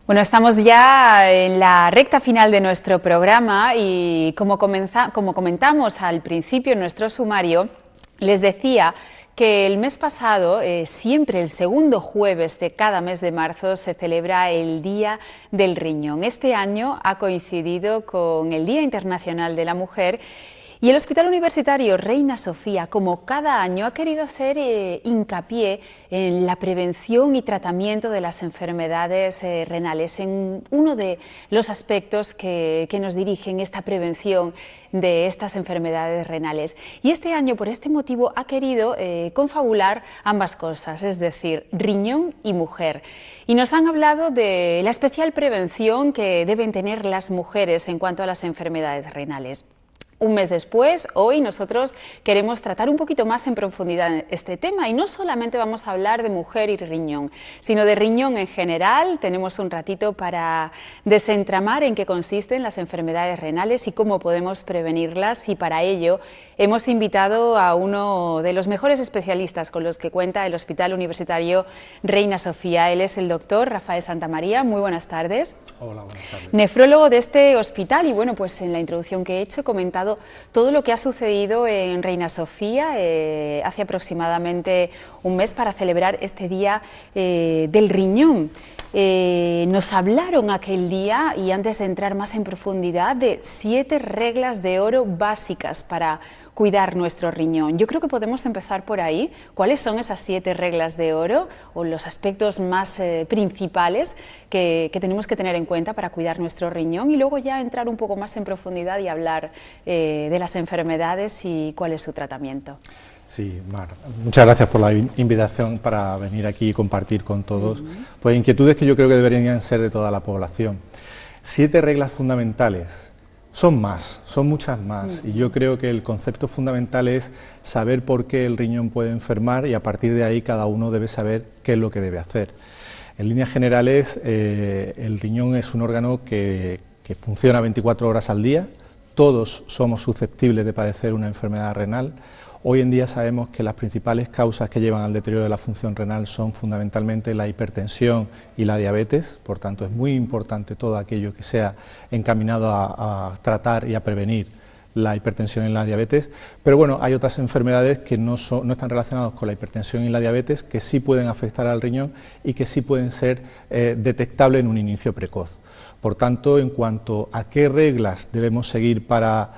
Bueno, estamos ya en la recta final de nuestro programa y como comentamos al principio en nuestro sumario, les decía que el mes pasado, siempre el segundo jueves de cada mes de marzo, se celebra el Día del Riñón. Este año ha coincidido con el Día Internacional de la Mujer. Y el Hospital Universitario Reina Sofía, como cada año, ha querido hacer hincapié en la prevención y tratamiento de las enfermedades renales, en uno de los aspectos que nos dirigen esta prevención de estas enfermedades renales. Y este año, por este motivo, ha querido confabular ambas cosas, es decir, riñón y mujer. Y nos han hablado de la especial prevención que deben tener las mujeres en cuanto a las enfermedades renales. Un mes después, hoy nosotros queremos tratar un poquito más en profundidad este tema y no solamente vamos a hablar de mujer y riñón, sino de riñón en general. Tenemos un ratito para desentramar en qué consisten las enfermedades renales y cómo podemos prevenirlas, y para ello hemos invitado a uno de los mejores especialistas con los que cuenta el Hospital Universitario Reina Sofía. Él es el doctor Rafael Santamaría. Muy buenas tardes. Hola, buenas tardes. Nefrólogo de este hospital, y bueno, pues en la introducción que he hecho he comentado todo lo que ha sucedido en Reina Sofía hace aproximadamente un mes para celebrar este Día del Riñón. Nos hablaron aquel día, y antes de entrar más en profundidad, de 7 reglas de oro básicas para cuidar nuestro riñón. Yo creo que podemos empezar por ahí. ¿Cuáles son esas 7 reglas de oro o los aspectos más principales que tenemos que tener en cuenta para cuidar nuestro riñón? Y luego ya entrar un poco más en profundidad y hablar de las enfermedades y cuál es su tratamiento. Sí, Mar, muchas gracias por la invitación para venir aquí y compartir con todos pues inquietudes que yo creo que deberían ser de toda la población. 7 reglas fundamentales. Son muchas más, y yo creo que el concepto fundamental es saber por qué el riñón puede enfermar, y a partir de ahí cada uno debe saber qué es lo que debe hacer. En líneas generales, el riñón es un órgano que funciona 24 horas al día. Todos somos susceptibles de padecer una enfermedad renal. Hoy en día sabemos que las principales causas que llevan al deterioro de la función renal son fundamentalmente la hipertensión y la diabetes. Por tanto, es muy importante todo aquello que sea encaminado a tratar y a prevenir la hipertensión y la diabetes. Pero bueno, hay otras enfermedades que no están relacionadas con la hipertensión y la diabetes, que sí pueden afectar al riñón y que sí pueden ser detectables en un inicio precoz. Por tanto, en cuanto a qué reglas debemos seguir para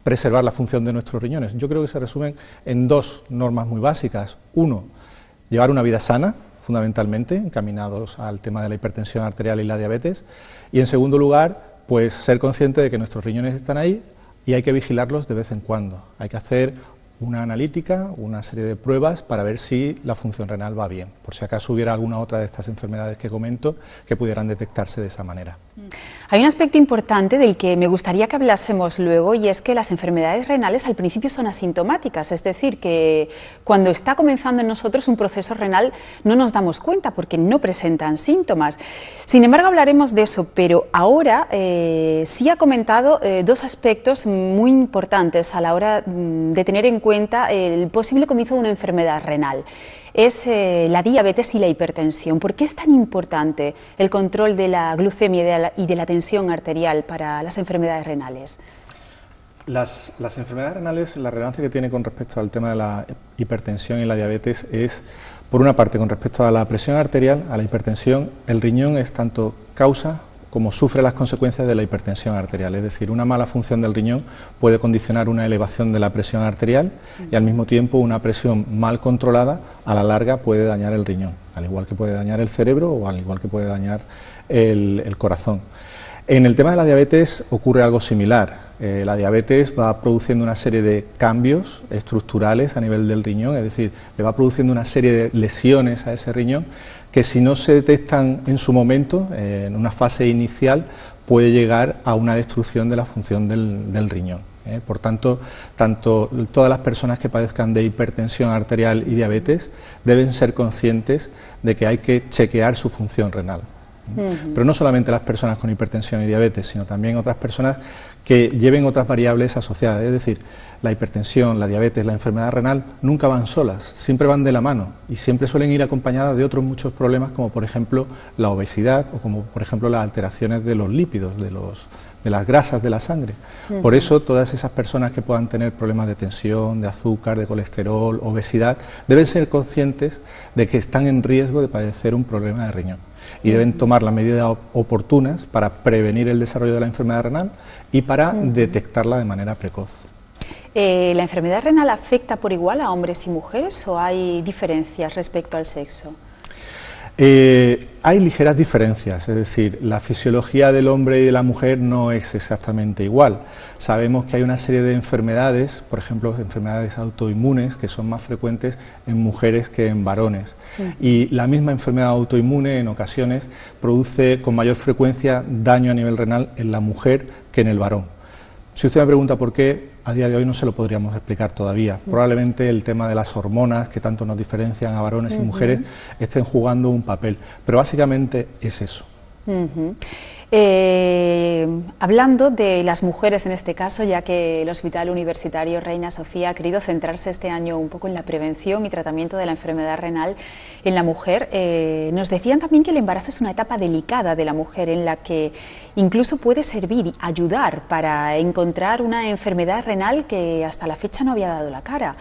preservar la función de nuestros riñones, yo creo que se resumen en 2 normas muy básicas. 1, llevar una vida sana, fundamentalmente, encaminados al tema de la hipertensión arterial y la diabetes. Y en segundo lugar, pues ser consciente de que nuestros riñones están ahí y hay que vigilarlos de vez en cuando. Hay que hacer una analítica, una serie de pruebas para ver si la función renal va bien, por si acaso hubiera alguna otra de estas enfermedades que comento que pudieran detectarse de esa manera. Hay un aspecto importante del que me gustaría que hablásemos luego, y es que las enfermedades renales al principio son asintomáticas, es decir, que cuando está comenzando en nosotros un proceso renal no nos damos cuenta porque no presentan síntomas. Sin embargo, hablaremos de eso, pero ahora sí ha comentado 2 aspectos muy importantes a la hora de tener en cuenta el posible comienzo de una enfermedad renal. Es la diabetes y la hipertensión. ¿Por qué es tan importante el control de la glucemia y de la tensión arterial para las enfermedades renales? Las enfermedades renales, la relevancia que tiene con respecto al tema de la hipertensión y la diabetes es, por una parte, con respecto a la presión arterial, a la hipertensión, el riñón es tanto causa como sufre las consecuencias de la hipertensión arterial. Es decir, una mala función del riñón puede condicionar una elevación de la presión arterial y al mismo tiempo una presión mal controlada a la larga puede dañar el riñón, al igual que puede dañar el cerebro o al igual que puede dañar el corazón. En el tema de la diabetes ocurre algo similar. La diabetes va produciendo una serie de cambios estructurales a nivel del riñón, es decir, le va produciendo una serie de lesiones a ese riñón que, si no se detectan en su momento, en una fase inicial, puede llegar a una destrucción de la función del riñón. Por tanto, todas las personas que padezcan de hipertensión arterial y diabetes deben ser conscientes de que hay que chequear su función renal. Pero no solamente las personas con hipertensión y diabetes, sino también otras personas que lleven otras variables asociadas. Es decir, la hipertensión, la diabetes, la enfermedad renal nunca van solas, siempre van de la mano y siempre suelen ir acompañadas de otros muchos problemas, como por ejemplo la obesidad o como por ejemplo las alteraciones de los lípidos, de las grasas de la sangre. Por eso todas esas personas que puedan tener problemas de tensión, de azúcar, de colesterol, obesidad, deben ser conscientes de que están en riesgo de padecer un problema de riñón y deben tomar las medidas oportunas para prevenir el desarrollo de la enfermedad renal y para detectarla de manera precoz. ¿La enfermedad renal afecta por igual a hombres y mujeres o hay diferencias respecto al sexo? Hay ligeras diferencias, es decir, la fisiología del hombre y de la mujer no es exactamente igual. Sabemos que hay una serie de enfermedades, por ejemplo, enfermedades autoinmunes, que son más frecuentes en mujeres que en varones. Y la misma enfermedad autoinmune en ocasiones produce con mayor frecuencia daño a nivel renal en la mujer que en el varón. Si usted me pregunta por qué, a día de hoy no se lo podríamos explicar todavía. Probablemente el tema de las hormonas, que tanto nos diferencian a varones y mujeres, estén jugando un papel. Pero básicamente es eso. Hablando de las mujeres en este caso, ya que el Hospital Universitario Reina Sofía ha querido centrarse este año un poco en la prevención y tratamiento de la enfermedad renal en la mujer, nos decían también que el embarazo es una etapa delicada de la mujer en la que incluso puede servir y ayudar para encontrar una enfermedad renal que hasta la fecha no había dado la cara.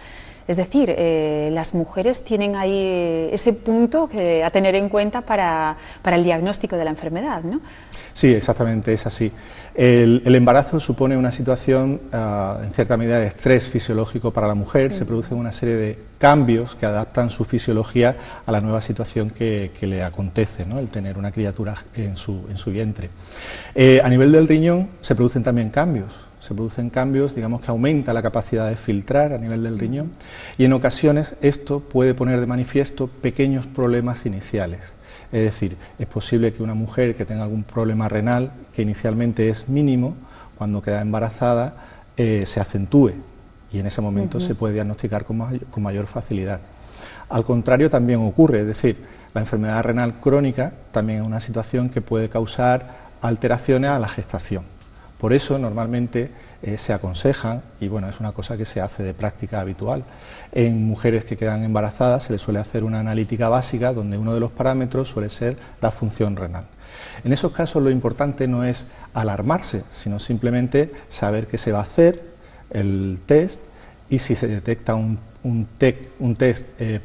Es decir, las mujeres tienen ahí ese punto a tener en cuenta para el diagnóstico de la enfermedad, ¿no? Sí, exactamente, es así. El embarazo supone una situación, en cierta medida, de estrés fisiológico para la mujer. Se producen una serie de cambios que adaptan su fisiología a la nueva situación que le acontece, ¿no? El tener una criatura en su vientre. A nivel del riñón se producen también cambios. Se producen cambios, digamos, que aumenta la capacidad de filtrar a nivel del riñón y en ocasiones esto puede poner de manifiesto pequeños problemas iniciales. Es decir, es posible que una mujer que tenga algún problema renal, que inicialmente es mínimo, cuando queda embarazada se acentúe y en ese momento se puede diagnosticar con mayor facilidad. Al contrario también ocurre, es decir, la enfermedad renal crónica también es una situación que puede causar alteraciones a la gestación. Por eso normalmente se aconseja, y bueno, es una cosa que se hace de práctica habitual, en mujeres que quedan embarazadas se les suele hacer una analítica básica donde uno de los parámetros suele ser la función renal. En esos casos lo importante no es alarmarse, sino simplemente saber qué se va a hacer, el test, y si se detecta un test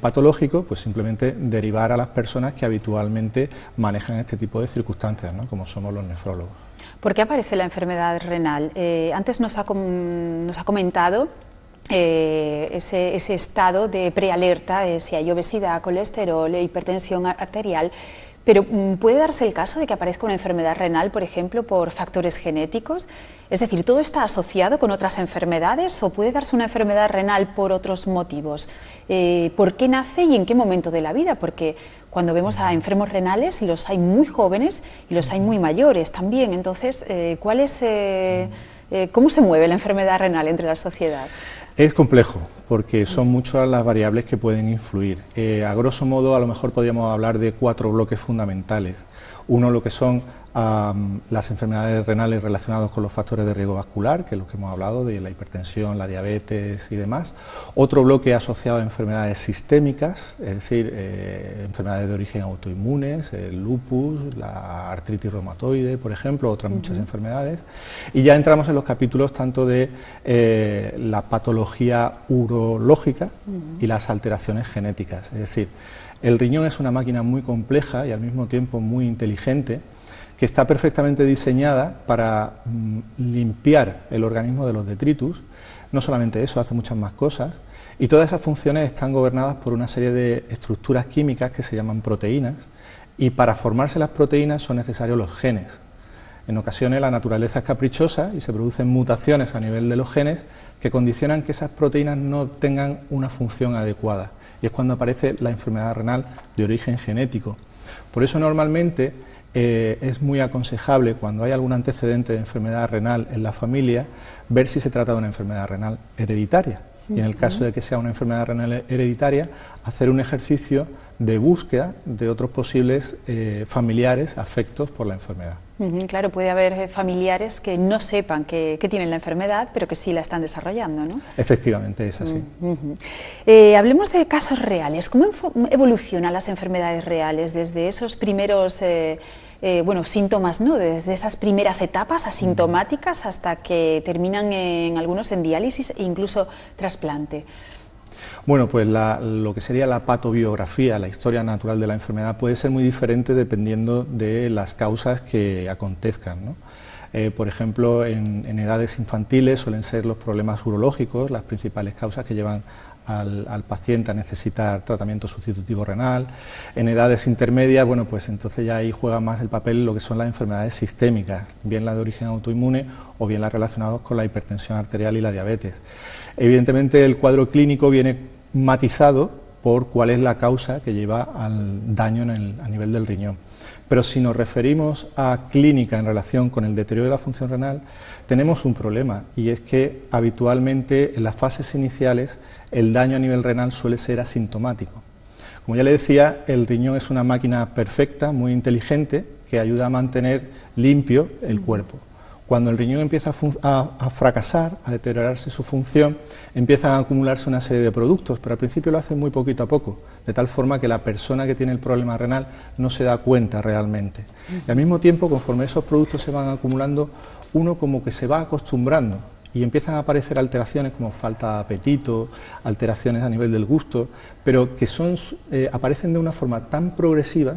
patológico, pues simplemente derivar a las personas que habitualmente manejan este tipo de circunstancias, ¿no? Como somos los nefrólogos. ¿Por qué aparece la enfermedad renal? Antes nos ha comentado ese estado de prealerta, si hay obesidad, colesterol, hipertensión arterial, pero ¿puede darse el caso de que aparezca una enfermedad renal, por ejemplo, por factores genéticos? Es decir, ¿todo está asociado con otras enfermedades o puede darse una enfermedad renal por otros motivos? ¿Por qué nace y en qué momento de la vida? Porque cuando vemos a enfermos renales, los hay muy jóvenes y los hay muy mayores también. Entonces, ¿cómo se mueve la enfermedad renal entre la sociedad? Es complejo, porque son muchas las variables que pueden influir. A grosso modo, a lo mejor podríamos hablar de 4 bloques fundamentales. Uno, lo que son las enfermedades renales relacionadas con los factores de riesgo vascular, que es lo que hemos hablado, de la hipertensión, la diabetes y demás. Otro bloque asociado a enfermedades sistémicas, es decir, enfermedades de origen autoinmunes, el lupus, la artritis reumatoide, por ejemplo, otras muchas enfermedades. Y ya entramos en los capítulos tanto de la patología urológica y las alteraciones genéticas. Es decir, el riñón es una máquina muy compleja y al mismo tiempo muy inteligente, que está perfectamente diseñada para limpiar el organismo de los detritus. No solamente eso, hace muchas más cosas, y todas esas funciones están gobernadas por una serie de estructuras químicas que se llaman proteínas, y para formarse las proteínas son necesarios los genes. En ocasiones la naturaleza es caprichosa y se producen mutaciones a nivel de los genes que condicionan que esas proteínas no tengan una función adecuada, y es cuando aparece la enfermedad renal de origen genético. Por eso normalmente es muy aconsejable, cuando hay algún antecedente de enfermedad renal en la familia, ver si se trata de una enfermedad renal hereditaria. Y en el caso de que sea una enfermedad renal hereditaria, hacer un ejercicio de búsqueda de otros posibles familiares afectos por la enfermedad. Claro, puede haber familiares que no sepan que tienen la enfermedad, pero que sí la están desarrollando, ¿no? Efectivamente, es así. Hablemos de casos reales. ¿Cómo evolucionan las enfermedades reales desde esos primeros síntomas, ¿no? Desde esas primeras etapas asintomáticas hasta que terminan algunos en diálisis e incluso trasplante? Bueno, pues lo que sería la patobiografía, la historia natural de la enfermedad, puede ser muy diferente dependiendo de las causas que acontezcan, ¿no? Por ejemplo, en edades infantiles suelen ser los problemas urológicos las principales causas que llevan al paciente a necesitar tratamiento sustitutivo renal. En edades intermedias, bueno, pues entonces ya ahí juega más el papel lo que son las enfermedades sistémicas, bien las de origen autoinmune o bien las relacionadas con la hipertensión arterial y la diabetes. Evidentemente el cuadro clínico viene matizado por cuál es la causa que lleva al daño a nivel del riñón. Pero si nos referimos a clínica en relación con el deterioro de la función renal, tenemos un problema, y es que habitualmente en las fases iniciales el daño a nivel renal suele ser asintomático. Como ya le decía, el riñón es una máquina perfecta, muy inteligente, que ayuda a mantener limpio el cuerpo. Cuando el riñón empieza a fracasar, a deteriorarse su función, empiezan a acumularse una serie de productos, pero al principio lo hacen muy poquito a poco, de tal forma que la persona que tiene el problema renal no se da cuenta realmente. Y al mismo tiempo, conforme esos productos se van acumulando, uno como que se va acostumbrando y empiezan a aparecer alteraciones como falta de apetito, alteraciones a nivel del gusto, pero que aparecen de una forma tan progresiva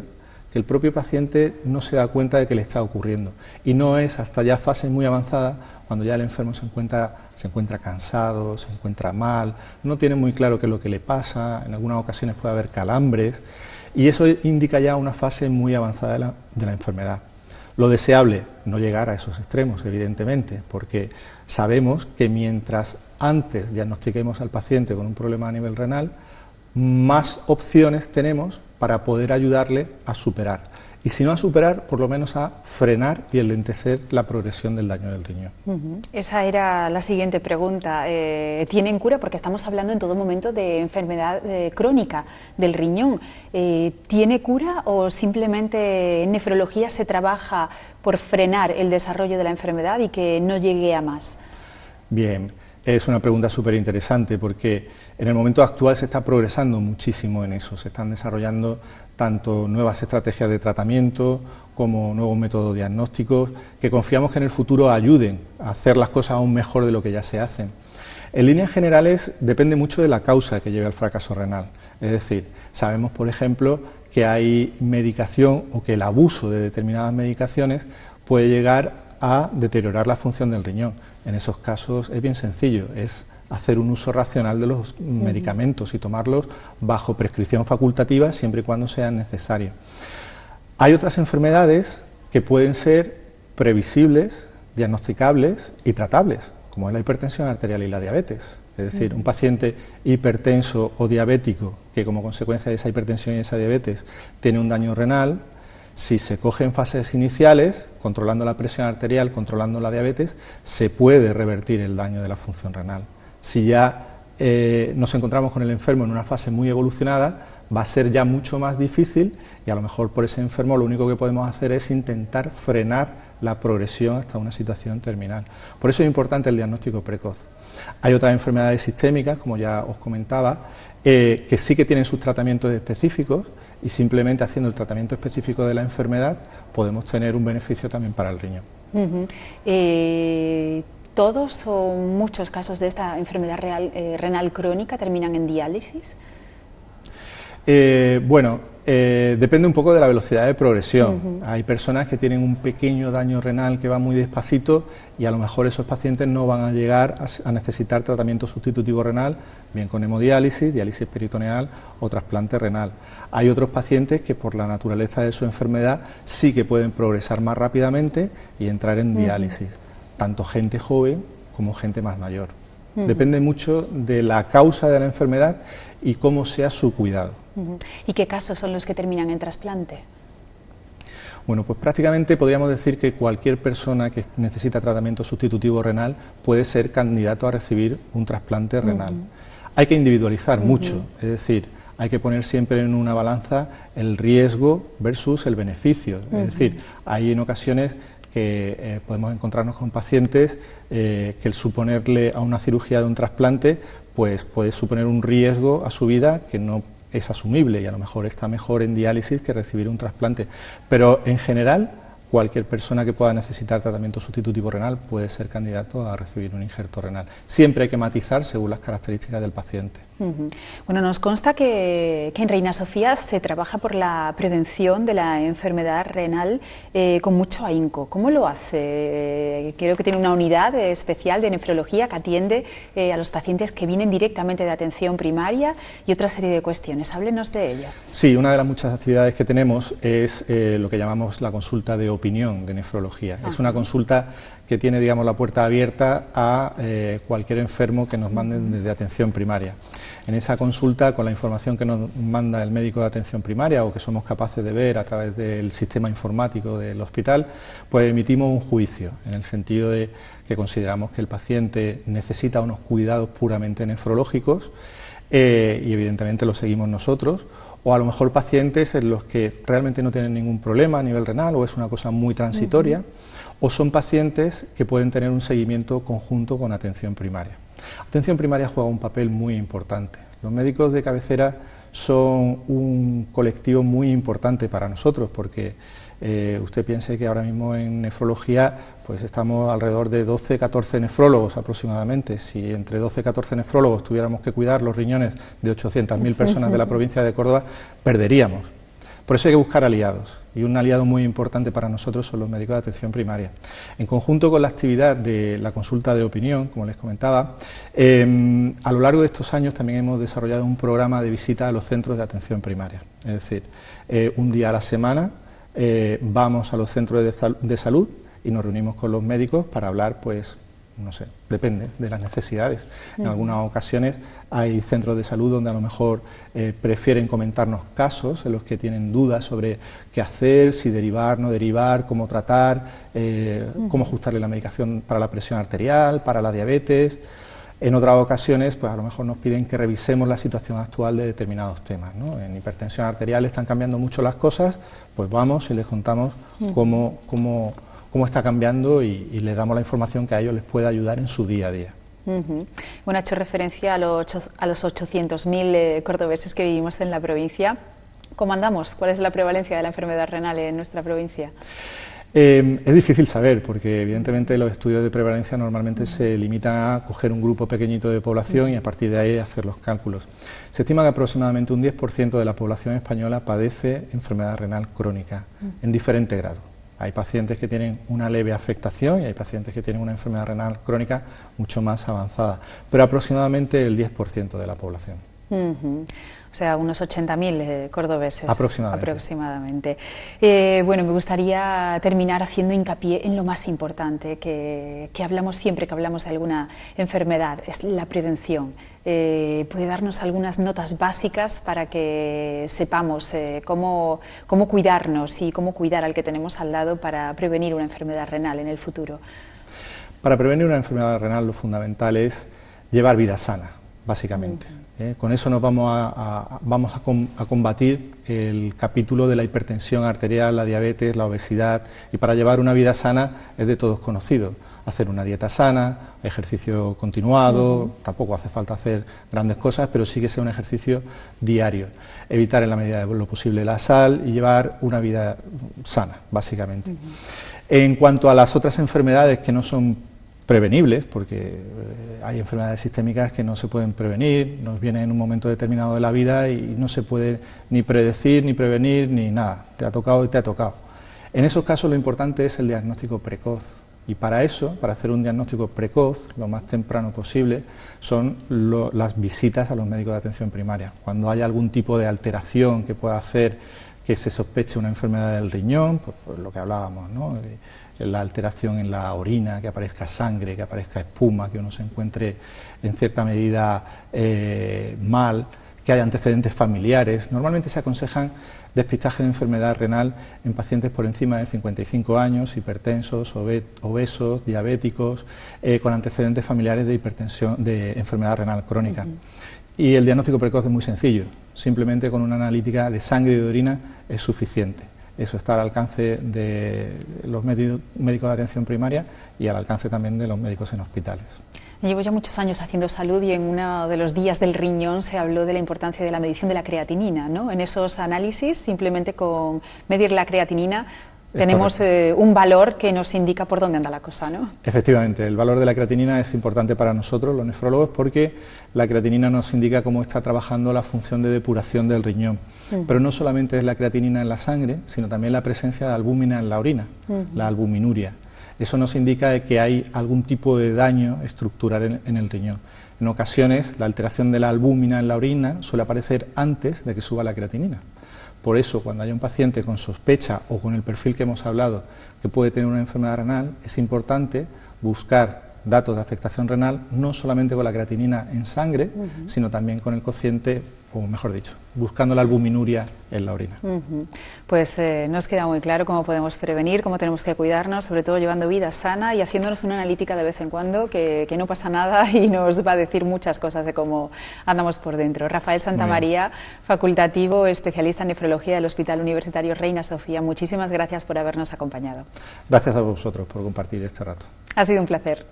que el propio paciente no se da cuenta de que le está ocurriendo, y no es hasta ya fases muy avanzadas cuando ya el enfermo se encuentra cansado, se encuentra mal, no tiene muy claro qué es lo que le pasa, en algunas ocasiones puede haber calambres, y eso indica ya una fase muy avanzada de la enfermedad. Lo deseable, no llegar a esos extremos, evidentemente, porque sabemos que mientras antes diagnostiquemos al paciente con un problema a nivel renal, más opciones tenemos para poder ayudarle a superar. Y si no a superar, por lo menos a frenar y enlentecer la progresión del daño del riñón. Esa era la siguiente pregunta. ¿Tienen cura? Porque estamos hablando en todo momento de enfermedad crónica del riñón. ¿Tiene cura o simplemente en nefrología se trabaja por frenar el desarrollo de la enfermedad y que no llegue a más? Bien. Es una pregunta súper interesante porque en el momento actual se está progresando muchísimo en eso, se están desarrollando tanto nuevas estrategias de tratamiento como nuevos métodos diagnósticos que confiamos que en el futuro ayuden a hacer las cosas aún mejor de lo que ya se hacen. En líneas generales depende mucho de la causa que lleve al fracaso renal, es decir, sabemos por ejemplo que hay medicación o que el abuso de determinadas medicaciones puede llegar a deteriorar la función del riñón. En esos casos es bien sencillo, es hacer un uso racional de los medicamentos y tomarlos bajo prescripción facultativa siempre y cuando sean necesarios. Hay otras enfermedades que pueden ser previsibles, diagnosticables y tratables, como es la hipertensión arterial y la diabetes. Es decir, un paciente hipertenso o diabético que como consecuencia de esa hipertensión y esa diabetes tiene un daño renal, si se coge en fases iniciales, controlando la presión arterial, controlando la diabetes, se puede revertir el daño de la función renal. Si ya nos encontramos con el enfermo en una fase muy evolucionada, va a ser ya mucho más difícil y a lo mejor por ese enfermo lo único que podemos hacer es intentar frenar la progresión hasta una situación terminal. Por eso es importante el diagnóstico precoz. Hay otras enfermedades sistémicas, como ya os comentaba, que sí que tienen sus tratamientos específicos y simplemente haciendo el tratamiento específico de la enfermedad podemos tener un beneficio también para el riñón. ¿Todos o muchos casos de esta enfermedad renal crónica terminan en diálisis? Depende un poco de la velocidad de progresión. Hay personas que tienen un pequeño daño renal que va muy despacito y a lo mejor esos pacientes no van a llegar a necesitar tratamiento sustitutivo renal, bien con hemodiálisis, diálisis peritoneal o trasplante renal. Hay otros pacientes que por la naturaleza de su enfermedad sí que pueden progresar más rápidamente y entrar en diálisis, tanto gente joven como gente más mayor. Depende mucho de la causa de la enfermedad y cómo sea su cuidado. ¿Y qué casos son los que terminan en trasplante? Bueno, pues prácticamente podríamos decir que cualquier persona que necesita tratamiento sustitutivo renal puede ser candidato a recibir un trasplante renal. Hay que individualizar mucho, es decir, hay que poner siempre en una balanza el riesgo versus el beneficio. Es decir, hay en ocasiones que podemos encontrarnos con pacientes que el suponerle a una cirugía de un trasplante pues puede suponer un riesgo a su vida que no es asumible, y a lo mejor está mejor en diálisis que recibir un trasplante. Pero en general, cualquier persona que pueda necesitar tratamiento sustitutivo renal puede ser candidato a recibir un injerto renal. Siempre hay que matizar según las características del paciente. Bueno, nos consta que en Reina Sofía se trabaja por la prevención de la enfermedad renal con mucho ahínco. ¿Cómo lo hace? Creo que tiene una unidad especial de nefrología que atiende a los pacientes que vienen directamente de atención primaria y otra serie de cuestiones. Háblenos de ella. Sí, una de las muchas actividades que tenemos es lo que llamamos la consulta de opinión de nefrología. Es una consulta que tiene, digamos, la puerta abierta a cualquier enfermo que nos manden desde atención primaria. En esa consulta, con la información que nos manda el médico de atención primaria o que somos capaces de ver a través del sistema informático del hospital, pues emitimos un juicio, en el sentido de que consideramos que el paciente necesita unos cuidados puramente nefrológicos y evidentemente lo seguimos nosotros, o a lo mejor pacientes en los que realmente no tienen ningún problema a nivel renal o es una cosa muy transitoria, o son pacientes que pueden tener un seguimiento conjunto con atención primaria. Atención primaria juega un papel muy importante. Los médicos de cabecera son un colectivo muy importante para nosotros porque usted piense que ahora mismo en nefrología pues estamos alrededor de 12-14 nefrólogos aproximadamente. Si entre 12-14 nefrólogos tuviéramos que cuidar los riñones de 800.000 personas de la provincia de Córdoba, perderíamos. Por eso hay que buscar aliados, y un aliado muy importante para nosotros son los médicos de atención primaria. En conjunto con la actividad de la consulta de opinión, como les comentaba, a lo largo de estos años también hemos desarrollado un programa de visita a los centros de atención primaria. Es decir, un día a la semana vamos a los centros de salud y nos reunimos con los médicos para hablar, pues, no sé, depende de las necesidades. En algunas ocasiones hay centros de salud donde a lo mejor prefieren comentarnos casos en los que tienen dudas sobre qué hacer, si derivar, no derivar, cómo tratar, cómo ajustarle la medicación para la presión arterial, para la diabetes. En otras ocasiones, pues a lo mejor nos piden que revisemos la situación actual de determinados temas, ¿no? En hipertensión arterial están cambiando mucho las cosas, pues vamos y les contamos cómo está cambiando y les damos la información que a ellos les pueda ayudar en su día a día. Bueno, ha hecho referencia a los 800.000 cordobeses que vivimos en la provincia. ¿Cómo andamos? ¿Cuál es la prevalencia de la enfermedad renal en nuestra provincia? Es difícil saber, porque evidentemente los estudios de prevalencia normalmente se limitan a coger un grupo pequeñito de población y a partir de ahí hacer los cálculos. Se estima que aproximadamente un 10% de la población española padece enfermedad renal crónica en diferente grado. Hay pacientes que tienen una leve afectación y hay pacientes que tienen una enfermedad renal crónica mucho más avanzada, pero aproximadamente el 10% de la población. O sea, unos 80.000 cordobeses. Aproximadamente. Bueno, me gustaría terminar haciendo hincapié en lo más importante que hablamos siempre que hablamos de alguna enfermedad, es la prevención. ¿Puede darnos algunas notas básicas para que sepamos cómo cuidarnos y cómo cuidar al que tenemos al lado para prevenir una enfermedad renal en el futuro? Para prevenir una enfermedad renal lo fundamental es llevar vida sana, básicamente. Con eso nos vamos a combatir el capítulo de la hipertensión arterial, la diabetes, la obesidad, y para llevar una vida sana es de todos conocido. Hacer una dieta sana, ejercicio continuado, tampoco hace falta hacer grandes cosas, pero sí que sea un ejercicio diario. Evitar en la medida de lo posible la sal y llevar una vida sana, básicamente. En cuanto a las otras enfermedades que no son prevenibles, porque hay enfermedades sistémicas que no se pueden prevenir, nos vienen en un momento determinado de la vida y no se puede ni predecir, ni prevenir, ni nada, te ha tocado y te ha tocado. En esos casos lo importante es el diagnóstico precoz, y para eso, para hacer un diagnóstico precoz, lo más temprano posible, son las visitas a los médicos de atención primaria. Cuando hay algún tipo de alteración que pueda hacer que se sospeche una enfermedad del riñón, pues lo que hablábamos, ¿no? La alteración en la orina, que aparezca sangre, que aparezca espuma, que uno se encuentre en cierta medida mal, que haya antecedentes familiares. Normalmente se aconsejan despistaje de enfermedad renal en pacientes por encima de 55 años, hipertensos, obesos, diabéticos, con antecedentes familiares de hipertensión, de enfermedad renal crónica. Y el diagnóstico precoz es muy sencillo. simplemente con una analítica de sangre y de orina es suficiente. Eso está al alcance de los médicos de atención primaria y al alcance también de los médicos en hospitales. Llevo ya muchos años haciendo salud y en uno de los días del riñón se habló de la importancia de la medición de la creatinina, ¿no? En esos análisis, simplemente con medir la creatinina, tenemos un valor que nos indica por dónde anda la cosa, ¿no? Efectivamente, el valor de la creatinina es importante para nosotros, los nefrólogos, porque la creatinina nos indica cómo está trabajando la función de depuración del riñón. Pero no solamente es la creatinina en la sangre, sino también la presencia de albúmina en la orina, la albuminuria. Eso nos indica que hay algún tipo de daño estructural en el riñón. En ocasiones, la alteración de la albúmina en la orina suele aparecer antes de que suba la creatinina. Por eso, cuando haya un paciente con sospecha o con el perfil que hemos hablado que puede tener una enfermedad renal, es importante buscar datos de afectación renal no solamente con la creatinina en sangre, sino también con el cociente, o mejor dicho, buscando la albuminuria en la orina. Pues nos queda muy claro cómo podemos prevenir, cómo tenemos que cuidarnos, sobre todo llevando vida sana y haciéndonos una analítica de vez en cuando, que no pasa nada y nos va a decir muchas cosas de cómo andamos por dentro. Rafael Santamaría, facultativo, especialista en nefrología del Hospital Universitario Reina Sofía, muchísimas gracias por habernos acompañado. Gracias a vosotros por compartir este rato. Ha sido un placer.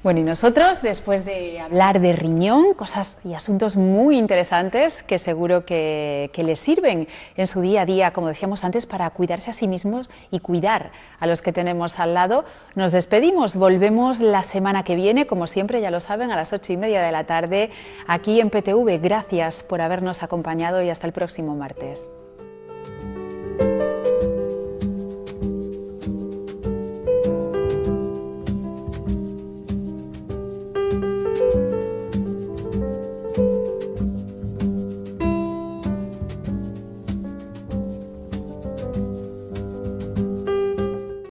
Bueno, y nosotros, después de hablar de riñón, cosas y asuntos muy interesantes que seguro que les sirven en su día a día, como decíamos antes, para cuidarse a sí mismos y cuidar a los que tenemos al lado, nos despedimos. Volvemos la semana que viene, como siempre, ya lo saben, a las 8:30 de la tarde, aquí en PTV. Gracias por habernos acompañado y hasta el próximo martes.